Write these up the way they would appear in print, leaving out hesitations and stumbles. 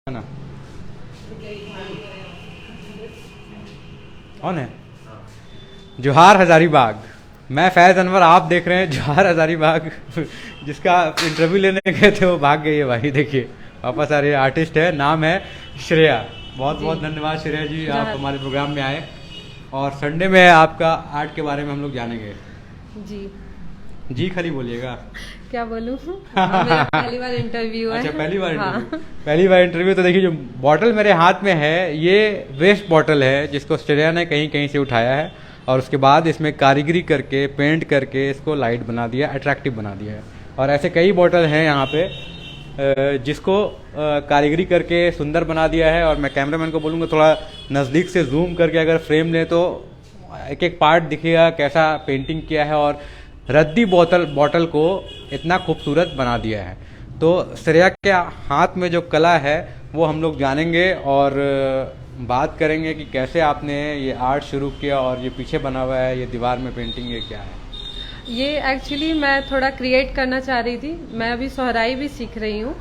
है ना। कौन है? जोहार हजारीबाग। मैं फैज़ अनवर, आप देख रहे हैं जोहार हजारीबाग। जिसका इंटरव्यू लेने गए थे वो भाग गई है भाई, देखिए वापस आ रही है। आर्टिस्ट है, नाम है श्रेया। बहुत बहुत धन्यवाद श्रेया जी, आप हमारे प्रोग्राम में आए। और संडे में आपका आर्ट के बारे में हम लोग जानेंगे। जी जी खाली बोलिएगा। क्या बोलूँ? मेरा पहली बार इंटरव्यू है। अच्छा, पहली बार हाँ। इंटरव्यू। पहली बार इंटरव्यू। तो देखिए, जो बॉटल मेरे हाथ में है ये वेस्ट बॉटल है, जिसको श्रेया ने कहीं कहीं से उठाया है और उसके बाद इसमें कारीगरी करके पेंट करके इसको लाइट बना दिया, अट्रैक्टिव बना दिया है। और ऐसे कई बॉटल हैं यहाँ पे जिसको कारीगरी करके सुंदर बना दिया है। और मैं कैमरामैन को बोलूँगा थोड़ा नज़दीक से जूम करके अगर फ्रेम लें तो एक एक पार्ट दिखेगा कैसा पेंटिंग किया है और रद्दी बॉटल को इतना खूबसूरत बना दिया है। तो श्रेया के हाथ में जो कला है वो हम लोग जानेंगे और बात करेंगे कि कैसे आपने ये आर्ट शुरू किया और ये पीछे बना हुआ है, ये दीवार में पेंटिंग, ये क्या है? ये एक्चुअली मैं थोड़ा क्रिएट करना चाह रही थी। मैं अभी सोहराई भी सीख रही हूँ,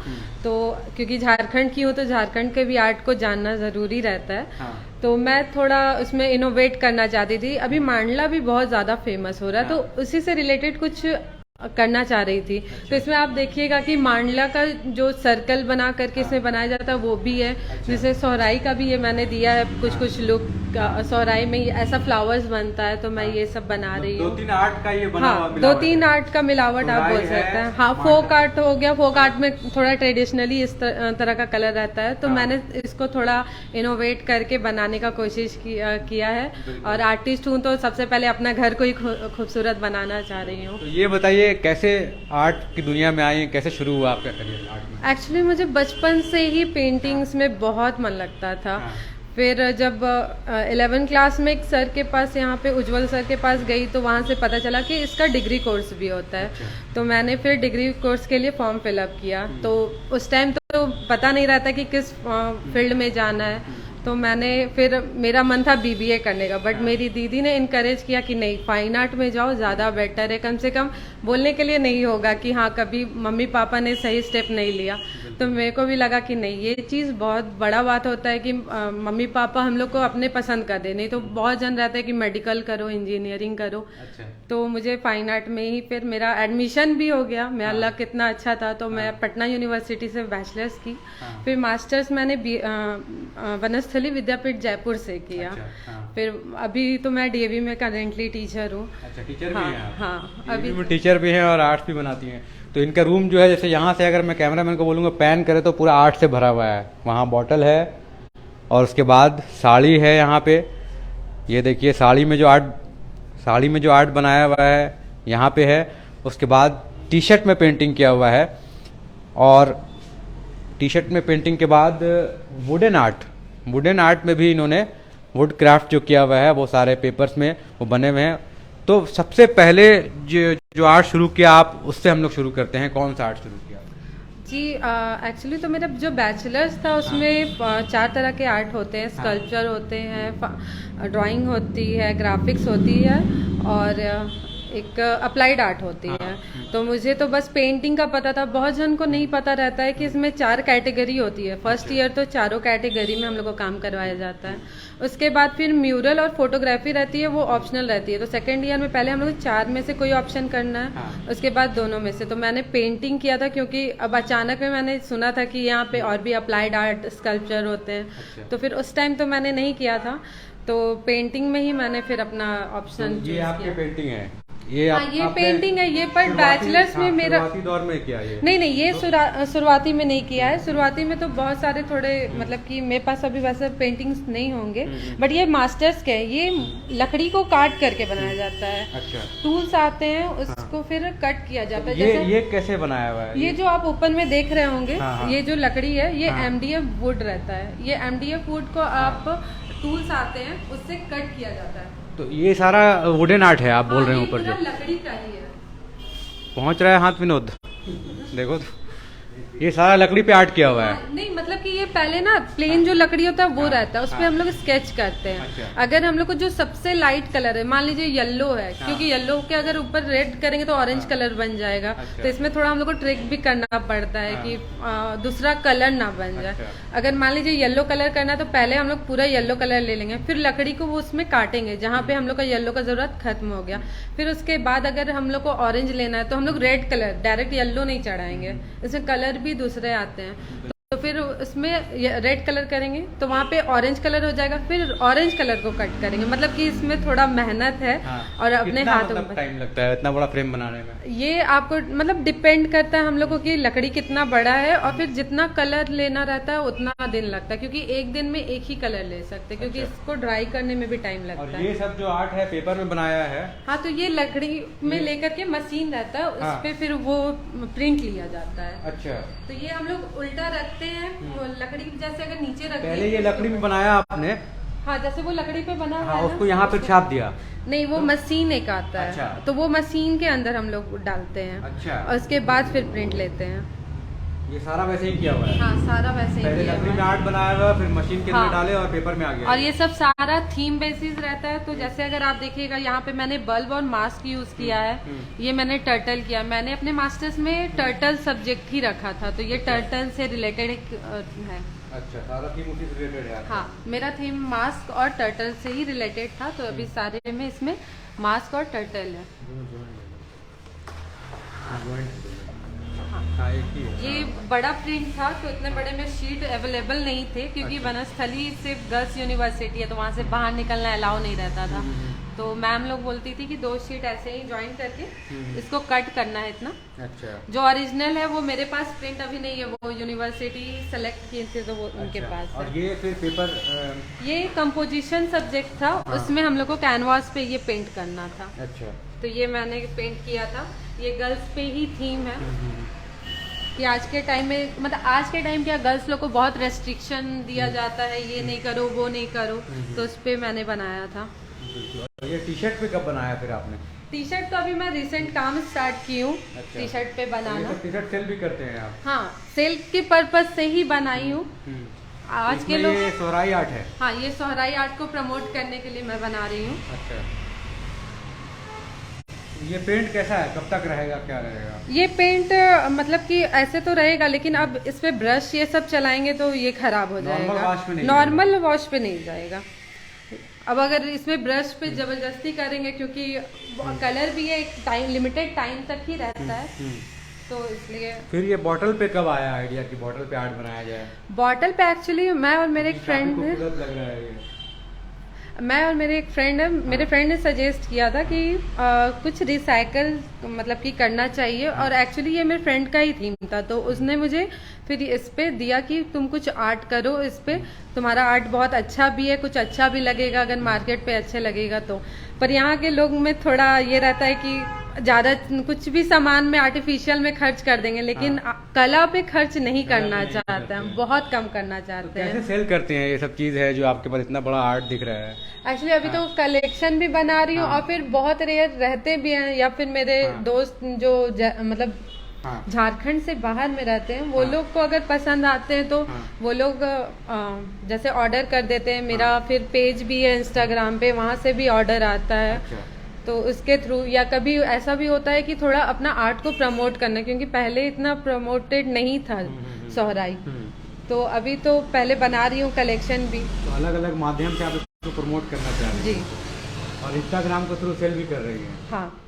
तो क्योंकि झारखंड की हूँ तो झारखंड के भी आर्ट को जानना ज़रूरी रहता है। हाँ। तो मैं थोड़ा उसमें इनोवेट करना चाहती थी। अभी मांडला भी बहुत ज़्यादा फेमस हो रहा है, तो उसी से रिलेटेड कुछ करना चाह रही थी। तो इसमें आप देखिएगा कि मांडला का जो सर्कल बना करके इसमें बनाया जाता है वो भी है। जैसे सोहराई का भी ये मैंने दिया है कुछ लुक। सोहराई में ऐसा फ्लावर्स बनता है, तो मैं ये सब बना रही हूँ। दो तीन आर्ट का ये बना हुआ हाँ, मिलावट 2-3 है। आर्ट का मिलावट आप बोल सोहराई सकते है, हैं। हाँ, फोक आर्ट हो गया। फोक आर्ट में थोड़ा ट्रेडिशनली इस तरह का कलर रहता है, तो मैंने इसको थोड़ा इनोवेट करके बनाने का कोशिश किया है। और आर्टिस्ट हूँ तो सबसे पहले अपना घर को ही खूबसूरत बनाना चाह रही हूँ। तो ये बताइए कैसे आर्ट की दुनिया में आई, कैसे शुरू हुआ आपका करियर आर्ट में? एक्चुअली मुझे बचपन से ही पेंटिंग्स में बहुत मन लगता था। फिर जब 11 क्लास में एक सर के पास, यहाँ पे उज्जवल सर के पास गई, तो वहाँ से पता चला कि इसका डिग्री कोर्स भी होता है। तो मैंने फिर डिग्री कोर्स के लिए फॉर्म फिलअप किया। तो उस टाइम तो पता नहीं रहता कि किस फील्ड में जाना है। तो मैंने फिर, मेरा मन था बीबीए करने का, बट मेरी दीदी ने इनकरेज किया कि नहीं, फाइन आर्ट में जाओ, ज़्यादा बेटर है। कम से कम बोलने के लिए नहीं होगा कि हाँ कभी मम्मी पापा ने सही स्टेप नहीं लिया। तो मेरे को भी लगा कि नहीं, ये चीज़ बहुत बड़ा बात होता है कि मम्मी पापा हम लोग को अपने पसंद कर दे। नहीं तो बहुत जन रहता है कि मेडिकल करो, इंजीनियरिंग करो। अच्छा। तो मुझे फाइन आर्ट में ही फिर मेरा एडमिशन भी हो गया। मेरा लक कितना अच्छा था, तो मैं पटना यूनिवर्सिटी से बैचलर्स की। फिर मास्टर्स मैंने वनस्थली विद्यापीठ जयपुर से किया। फिर अभी तो मैं डीएवी में करेंटली टीचर हूँ। अच्छा, टीचर भी हैं आप? हाँ, अभी में टीचर भी हैं और आर्ट्स भी बनाती हैं। तो इनका रूम जो है, जैसे यहाँ से अगर मैं कैमरामैन को बोलूँगा पैन करे तो पूरा आर्ट से भरा हुआ है। वहाँ बॉटल है और उसके बाद साड़ी है यहाँ पे। ये देखिए साड़ी में जो आर्ट बनाया हुआ है यहाँ पे है। उसके बाद टी शर्ट में पेंटिंग किया हुआ है और टी शर्ट में पेंटिंग के बाद वुडन आर्ट में भी इन्होंने वुड क्राफ्ट जो किया हुआ है वो सारे पेपर्स में वो बने हुए हैं। तो सबसे पहले जो आर्ट शुरू किया आप, उससे हम लोग शुरू करते हैं। कौन सा आर्ट शुरू किया? जी, एक्चुअली तो मेरा जो बैचलर्स था उसमें 4 तरह के आर्ट होते हैं। स्कल्पचर होते हैं, ड्राइंग होती है, ग्राफिक्स होती है और एक अप्लाइड आर्ट होती है। तो मुझे तो बस पेंटिंग का पता था। बहुत जन को नहीं पता रहता है कि इसमें 4 कैटेगरी होती है। फर्स्ट ईयर तो चारों कैटेगरी में हम लोग को काम करवाया जाता है। उसके बाद फिर म्यूरल और फोटोग्राफी रहती है, वो ऑप्शनल रहती है। तो सेकेंड ईयर में पहले हम लोग 4 में से कोई ऑप्शन करना है, उसके बाद दोनों में से। तो मैंने पेंटिंग किया था क्योंकि अब अचानक में मैंने सुना था कि यहाँ पे और भी अप्लाइड आर्ट स्कल्पचर होते हैं। तो फिर उस टाइम तो मैंने नहीं किया था, तो पेंटिंग में ही मैंने फिर अपना ऑप्शन ये आपकी पेंटिंग है? ये ये पेंटिंग है। ये पर बैचलर्स में मेरा शुरुआती दौर में किया ये? नहीं, ये शुरुआती में नहीं किया है। शुरुआती में तो बहुत सारे थोड़े, मतलब कि मेरे पास अभी वैसे पेंटिंग्स नहीं होंगे, बट ये मास्टर्स के है। ये लकड़ी को काट करके बनाया जाता है। अच्छा। टूल्स आते हैं, उसको फिर कट किया जाता है। ये कैसे बनाया हुआ है? ये जो आप ऊपर में देख रहे होंगे, ये जो लकड़ी है, ये एमडीएफ वुड रहता है। ये एमडीएफ वुड को आप, टूल्स आते हैं, उससे कट किया जाता है। तो ये सारा वुडन आर्ट है आप बोल रहे हैं ऊपर जो लकड़ी का ही है। पहुंच रहा है हाथ विनोद, देखो तो। ये सारा लकड़ी पे आर्ट किया हुआ है। नहीं मतलब कि ये पहले ना प्लेन जो लकड़ी होता है वो रहता है, उस पे हम लोग स्केच करते हैं। अच्छा। अगर हम लोग को जो सबसे लाइट कलर है, मान लीजिए येलो है, क्योंकि येलो के अगर ऊपर रेड करेंगे तो ऑरेंज कलर बन जाएगा। अच्छा। तो इसमें थोड़ा हम लोग को ट्रिक भी करना पड़ता है कि दूसरा कलर ना बन जाए। अच्छा। अगर मान लीजिए येलो कलर करना है तो पहले हम लोग पूरा येलो कलर ले लेंगे, फिर लकड़ी को वो उसमें काटेंगे जहाँ पे हम लोग का येलो का जरूरत खत्म हो गया। फिर उसके बाद अगर हम लोग को ऑरेंज लेना है तो हम लोग रेड कलर, डायरेक्ट येलो नहीं चढ़ाएंगे, इसमें कलर भी दूसरे आते हैं। तो फिर उसमें रेड कलर करेंगे तो वहाँ पे ऑरेंज कलर हो जाएगा, फिर ऑरेंज कलर को कट करेंगे। मतलब कि इसमें थोड़ा मेहनत है। हाँ। और अपने हाथों मतलब टाइम लगता है इतना बड़ा फ्रेम बनाने में? ये आपको मतलब डिपेंड करता है हम लोगों की लकड़ी कितना बड़ा है, और फिर जितना कलर लेना रहता है उतना दिन लगता है, क्योंकि एक दिन में एक ही कलर ले सकते हैं, क्योंकि अच्छा। इसको ड्राई करने में भी टाइम लगता और है। ये सब जो आर्ट है पेपर में बनाया है? हाँ, तो ये लकड़ी में लेकर के मशीन रहता है, हाँ। उस पे फिर वो प्रिंट लिया जाता है। अच्छा। तो ये हम लोग उल्टा रखते हैं, वो लकड़ी जैसे अगर नीचे रख पहले ये लकड़ी में बनाया आपने? हाँ, जैसे वो लकड़ी पे बना हुआ हाँ, है ना, उसको यहाँ पे छाप दिया? नहीं, वो मशीन एक आता है। अच्छा। तो वो मशीन के अंदर हम लोग डालते हैं। अच्छा। और उसके बाद फिर प्रिंट लेते हैं। ये सारा वैसे ही किया हुआ है? हाँ, सारा वैसे ही पहले किया लकड़ी हुआ में है। आर्ट बनाया हुआ, फिर मशीन के अंदर हाँ। डाले और पेपर में आ गया। और ये सब सारा थीम बेसिस रहता है। तो जैसे अगर आप देखिएगा यहाँ पे मैंने बल्ब और मास्क यूज किया है, ये मैंने टर्टल किया। मैंने अपने मास्टर्स में टर्टल सब्जेक्ट ही रखा था, तो ये टर्टल से रिलेटेड है। अच्छा, सारा थीम उसी से रिलेटेड है? हाँ, मेरा थीम मास्क और टर्टल से ही रिलेटेड था, तो अभी सारे में इसमें मास्क और टर्टल है। हाँ, एक ही है। ये बड़ा प्रिंट था तो इतने बड़े में शीट अवेलेबल नहीं थे, क्योंकि अच्छा। वनस्थली सिर्फ गर्ल्स यूनिवर्सिटी है, तो वहाँ से बाहर निकलना अलाउ नहीं रहता था। तो मैम लोग बोलती थी कि 2 शीट ऐसे ही ज्वाइन करके इसको कट करना है इतना। अच्छा। जो ओरिजिनल है वो मेरे पास प्रिंट अभी नहीं है, वो यूनिवर्सिटी सेलेक्ट किए थे तो वो उनके अच्छा। पास और है। ये फिर पेपर ये कंपोजिशन सब्जेक्ट था, उसमें हम लोग को कैनवास पे ये पेंट करना था। अच्छा। तो ये मैंने पेंट किया था। ये गर्ल्स पे ही थीम है कि आज के टाइम में, मतलब आज के टाइम क्या, गर्ल्स लोग को बहुत रेस्ट्रिक्शन दिया जाता है, ये नहीं करो वो नहीं करो, तो उस पे मैंने बनाया था। और ये टी शर्ट पे कब बनाया फिर आपने? टी शर्ट तो अभी मैं रिसेंट काम स्टार्ट की हूँ। अच्छा। टी शर्ट पे बनाना। टी शर्ट सेल भी करते हैं आप? हाँ, सेल के पर्पज से ही बनाई हूँ। आज के इसमें लोग, ये सोहराई आर्ट है? हाँ, ये सोहराई आर्ट को प्रमोट करने के लिए मैं बना रही हूँ। अच्छा। ये पेंट कैसा है, कब तक रहेगा, क्या रहेगा? ये पेंट मतलब कि ऐसे तो रहेगा, लेकिन अब इस पे ब्रश ये सब चलाएंगे तो ये खराब हो जाएगा। नॉर्मल वॉश पे नहीं जाएगा। अब अगर इसमें ब्रश पे जबरदस्ती करेंगे, क्योंकि कलर भी है, एक टाइम लिमिटेड टाइम तक ही रहता है, तो इसलिए। फिर ये बॉटल पे कब आया आइडिया कि बॉटल पे आर्ट बनाया जाए? बॉटल पे एक्चुअली मैं और मेरे एक फ्रेंड ने, खूबसूरत लग रहा है ये। मैं और मेरे एक फ्रेंड है, मेरे फ्रेंड ने सजेस्ट किया था कि कुछ रिसाइकल मतलब कि करना चाहिए, और एक्चुअली ये मेरे फ्रेंड का ही थीम था, तो उसने मुझे फिर इस पे दिया कि तुम कुछ आर्ट करो इस पे, तुम्हारा आर्ट बहुत अच्छा भी है, कुछ अच्छा भी लगेगा अगर मार्केट पे अच्छे लगेगा तो। पर यहाँ के लोग में थोड़ा ये रहता है कि ज़्यादा कुछ भी सामान में आर्टिफिशियल में खर्च कर देंगे, लेकिन कला पे खर्च नहीं करना चाहते हैं, बहुत कम करना चाहते हैं। कैसे सेल करते हैं ये सब चीज़ है जो आपके पास इतना बड़ा आर्ट दिख रहा है? एक्चुअली अभी तो कलेक्शन भी बना रही हूँ, और फिर बहुत रेयर रहते भी हैं, या फिर मेरे दोस्त जो मतलब झारखंड से बाहर में रहते हैं, वो लोग को अगर पसंद आते हैं तो वो लोग जैसे ऑर्डर कर देते हैं। मेरा फिर पेज भी है इंस्टाग्राम पे, वहाँ से भी ऑर्डर आता है। तो उसके थ्रू, या कभी ऐसा भी होता है कि थोड़ा अपना आर्ट को प्रमोट करना, क्योंकि पहले इतना प्रमोटेड नहीं था सोहराई, तो अभी तो पहले बना रही हूँ कलेक्शन भी। तो अलग अलग माध्यम से आप इसको प्रमोट करना चाह रहे हैं? जी। और इंस्टाग्राम के थ्रू सेल भी कर रही हैं? हाँ।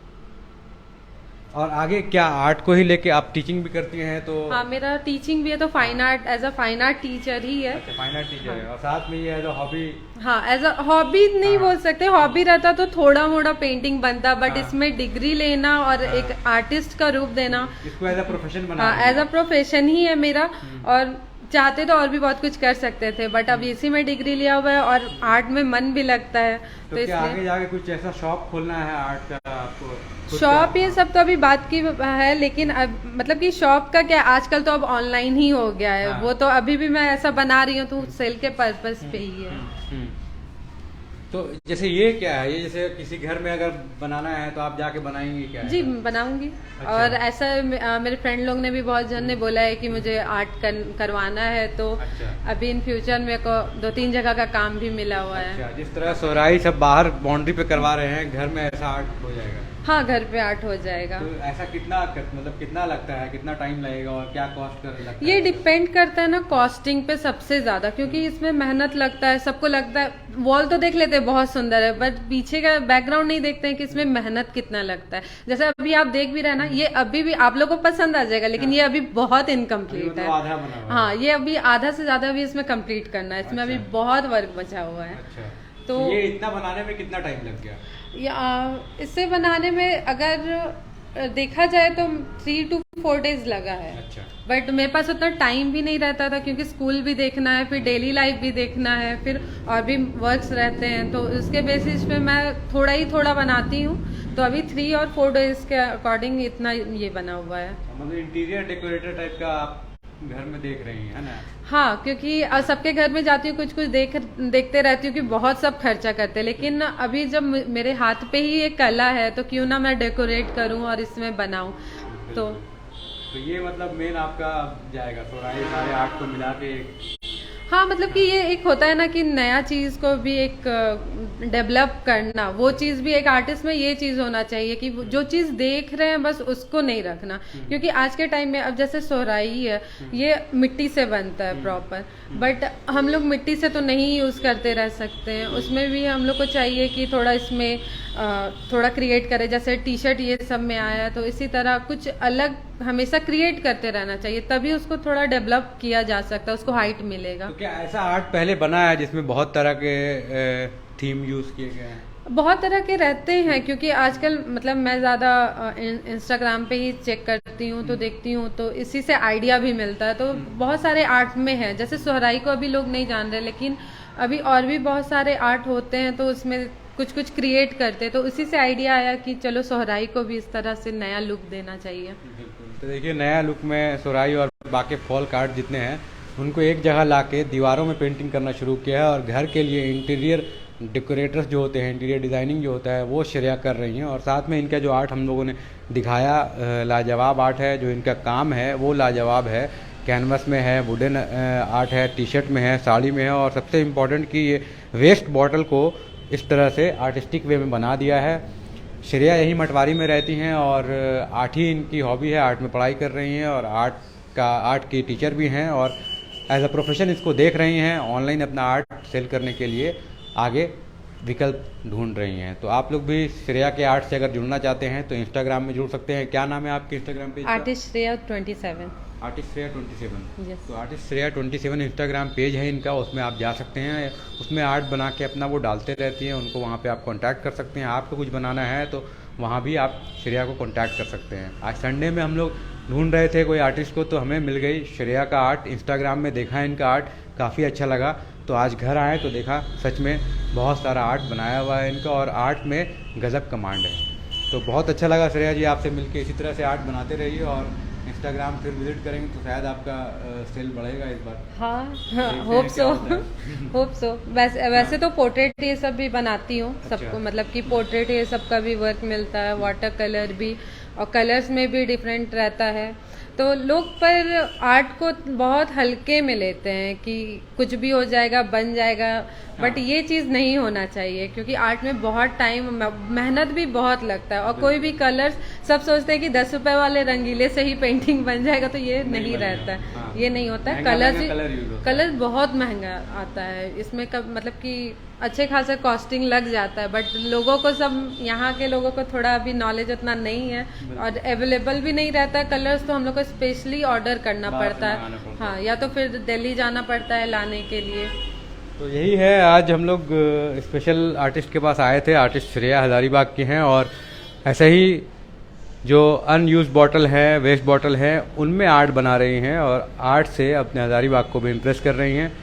और आगे क्या आर्ट को ही लेके आप टीचिंग भी करती हैं? तो हाँ, मेरा टीचिंग भी है, तो fine art as a fine art teacher ही है। अच्छा, फाइन आर्ट टीचर है, और साथ में ये एज अ हॉबी? हाँ, एज अ हॉबी नहीं बोल सकते, हॉबी रहता तो थोड़ा मोड़ा पेंटिंग बनता, बट इसमें डिग्री लेना और एक आर्टिस्ट का रूप देना, इसको एज अ प्रोफेशन बना? हाँ, एज अ प्रोफेशन ही है मेरा। और चाहते तो और भी बहुत कुछ कर सकते थे, बट अब इसी में डिग्री लिया हुआ है और आर्ट में मन भी लगता है, तो क्या आगे जाके कुछ ऐसा शॉप खोलना है आर्ट का आपको? शॉप ये सब तो अभी बात की है, लेकिन अब मतलब कि शॉप का क्या, आजकल तो अब ऑनलाइन ही हो गया है। वो तो अभी भी मैं ऐसा बना रही हूँ तो सेल के पर्पस पे ही है। तो जैसे ये क्या है, ये जैसे किसी घर में अगर बनाना है तो आप जाके बनाएंगे क्या है? जी बनाऊंगी। अच्छा। और ऐसा मेरे फ्रेंड लोग ने भी बहुत जन ने बोला है कि मुझे आर्ट करवाना है, तो अच्छा। अभी इन फ्यूचर मेरे को 2-3 जगह का काम भी मिला हुआ है। अच्छा, जिस तरह सोहराई सब बाहर बाउंड्री पे करवा रहे हैं, घर में ऐसा आर्ट हो जाएगा? हाँ, घर पे आर्ट हो जाएगा। तो ऐसा मतलब कितना लगता है, कितना टाइम लगेगा और क्या कॉस्ट कर लगता है? ये डिपेंड करता है ना कॉस्टिंग पे सबसे ज्यादा, क्योंकि इसमें मेहनत लगता है। सबको लगता है वॉल तो देख लेते हैं बहुत सुंदर है, बट पीछे का बैकग्राउंड नहीं देखते हैं कि इसमें मेहनत कितना लगता है। जैसे अभी आप देख भी रहे हैं ना, ये अभी भी आप लोगों को पसंद आ जाएगा, लेकिन ये अभी बहुत इनकम्प्लीट मतलब है। आधा बना हुआ है। हाँ, ये अभी आधा से ज्यादा भी इसमें कंप्लीट करना है। इसमें अभी अच्छा। बहुत वर्क बचा हुआ है। अच्छा, तो ये इतना बनाने में कितना टाइम लग गया? इसे बनाने में अगर देखा जाए तो 3 to 4 days लगा है। अच्छा। बट मेरे पास उतना टाइम भी नहीं रहता था, क्योंकि स्कूल भी देखना है, फिर डेली लाइफ भी देखना है, फिर और भी वर्क्स रहते हैं, तो उसके बेसिस पे मैं थोड़ा बनाती हूँ। तो अभी 3 और 4 days के अकॉर्डिंग इतना ये बना हुआ है। मतलब इंटीरियर डेकोरेटर टाइप का आप घर में देख रही हैं, है ना? हाँ, क्योंकि सबके घर में जाती हूँ, कुछ देखते रहती हूँ कि बहुत सब खर्चा करते हैं, लेकिन अभी जब मेरे हाथ पे ही एक कला है, तो क्यों ना मैं डेकोरेट करूँ और इसमें बनाऊँ। तो ये मतलब मेन आपका जाएगा सोहराई सारे आर्ट को मिला के? हाँ, मतलब कि ये एक होता है ना कि नया चीज को भी एक डेवलप करना, वो चीज भी एक आर्टिस्ट में ये चीज होना चाहिए कि जो चीज देख रहे हैं बस उसको नहीं रखना। क्योंकि आज के टाइम में अब जैसे सोहराई है, ये मिट्टी से बनता है प्रॉपर, बट हम लोग मिट्टी से तो नहीं यूज करते रह सकते हैं। उसमें भी हम लोग को चाहिए कि थोड़ा इसमें थोड़ा क्रिएट करे। जैसे टी शर्ट ये सब में आया है, तो इसी तरह कुछ अलग हमेशा क्रिएट करते रहना चाहिए, तभी उसको थोड़ा डेवलप किया जा सकता है, उसको हाइट मिलेगा। तो क्या ऐसा आर्ट पहले बना है जिसमें बहुत तरह के थीम यूज किए गए हैं? बहुत तरह के रहते हैं, क्योंकि आजकल मतलब मैं ज़्यादा इंस्टाग्राम पे ही चेक करती हूँ, तो देखती हूँ, तो इसी से आइडिया भी मिलता है। तो बहुत सारे आर्ट में है, जैसे सोहराई को अभी लोग नहीं जान रहे, लेकिन अभी और भी बहुत सारे आर्ट होते हैं, तो उसमें कुछ क्रिएट करते, तो उसी से आइडिया आया कि चलो सोहराई को भी इस तरह से नया लुक देना चाहिए। तो देखिए, नया लुक में सोहराई और बाकी फॉल कार्ड जितने हैं उनको एक जगह लाके दीवारों में पेंटिंग करना शुरू किया है, और घर के लिए इंटीरियर डेकोरेटर्स जो होते हैं, इंटीरियर डिज़ाइनिंग जो होता है, वो श्रेया कर रही हैं। और साथ में इनका जो आर्ट हम लोगों ने दिखाया, लाजवाब आर्ट है। जो इनका काम है वो लाजवाब है, कैनवस में है, वुडन आर्ट है, टी शर्ट में है, साड़ी में है, और सबसे इम्पोर्टेंट कि ये वेस्ट बॉटल को इस तरह से आर्टिस्टिक वे में बना दिया है। श्रेया यही मटवारी में रहती हैं और आर्ट ही इनकी हॉबी है, आर्ट में पढ़ाई कर रही हैं और आर्ट की टीचर भी हैं, और एज अ प्रोफेशन इसको देख रही हैं। ऑनलाइन अपना आर्ट सेल करने के लिए आगे विकल्प ढूंढ रही हैं। तो आप लोग भी श्रेया के आर्ट से अगर जुड़ना चाहते हैं तो इंस्टाग्राम में जुड़ सकते हैं। क्या नाम है आपके Instagram page? Artist Shreya 27। Artist Shreya 27। Yes. तो आर्टिस्ट श्रेया 27 इंस्टाग्राम पेज है इनका, उसमें आप जा सकते हैं। उसमें आर्ट बना के अपना वो डालते रहती हैं, उनको वहाँ पे आप कांटेक्ट कर सकते हैं। आपको कुछ बनाना है तो वहाँ भी आप श्रेया को कांटेक्ट कर सकते हैं। आज संडे में हम लोग ढूंढ रहे थे कोई आर्टिस्ट को, तो हमें मिल गई श्रेया का आर्ट। इंस्टाग्राम में देखा इनका आर्ट, काफ़ी अच्छा लगा, तो आज घर आए तो देखा सच में बहुत सारा आर्ट बनाया हुआ है इनका, और आर्ट में गजब कमांड है। तो बहुत अच्छा लगा श्रेया जी आपसे मिलके। इसी तरह से आर्ट बनाते रहिए, और इंस्टाग्राम फिर विजिट करेंगे तो शायद आपका सेल बढ़ेगा इस बार। हाँ, होप सो होप सो। वैसे तो पोर्ट्रेट ये सब भी बनाती हूँ। अच्छा। सबको मतलब कि पोर्ट्रेट ये सब का भी वर्क मिलता है, वाटर कलर भी, और कलर्स में भी डिफरेंट रहता है। तो लोग पर आर्ट को बहुत हल्के में लेते हैं कि कुछ भी हो जाएगा, बन जाएगा, बट ये चीज़ नहीं होना चाहिए, क्योंकि आर्ट में बहुत टाइम, मेहनत भी बहुत लगता है। और कोई भी कलर्स, सब सोचते हैं कि 10 रुपए वाले रंगीले से ही पेंटिंग बन जाएगा, तो ये नहीं रहता है। हाँ। ये नहीं होता है। कलर बहुत महंगा आता है इसमें, मतलब कि अच्छे खासा कॉस्टिंग लग जाता है, बट लोगों को, सब यहाँ के लोगों को थोड़ा अभी नॉलेज उतना नहीं है, और अवेलेबल भी नहीं रहता है कलर्स, तो हम लोग को स्पेशली ऑर्डर करना पड़ता है। हाँ, या तो फिर दिल्ली जाना पड़ता है लाने के लिए। तो यही है, आज हम लोग स्पेशल आर्टिस्ट के पास आए थे। आर्टिस्ट श्रेया हजारीबाग की हैं, और ऐसे ही जो अनयूज बॉटल है, वेस्ट बॉटल है, उनमें आर्ट बना रही हैं, और आर्ट से अपने हजारीबाग को भी इम्प्रेस कर रही हैं।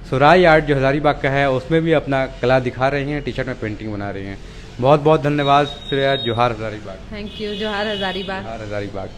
सोहराई आर्ट जो हजारीबाग का है उसमें भी अपना कला दिखा रही हैं, टी शर्ट में पेंटिंग बना रही हैं। बहुत बहुत धन्यवाद श्रेया। जोहार हजारीबाग। Thank you. जोहार हजारीबाग। जोहार हजारीबाग।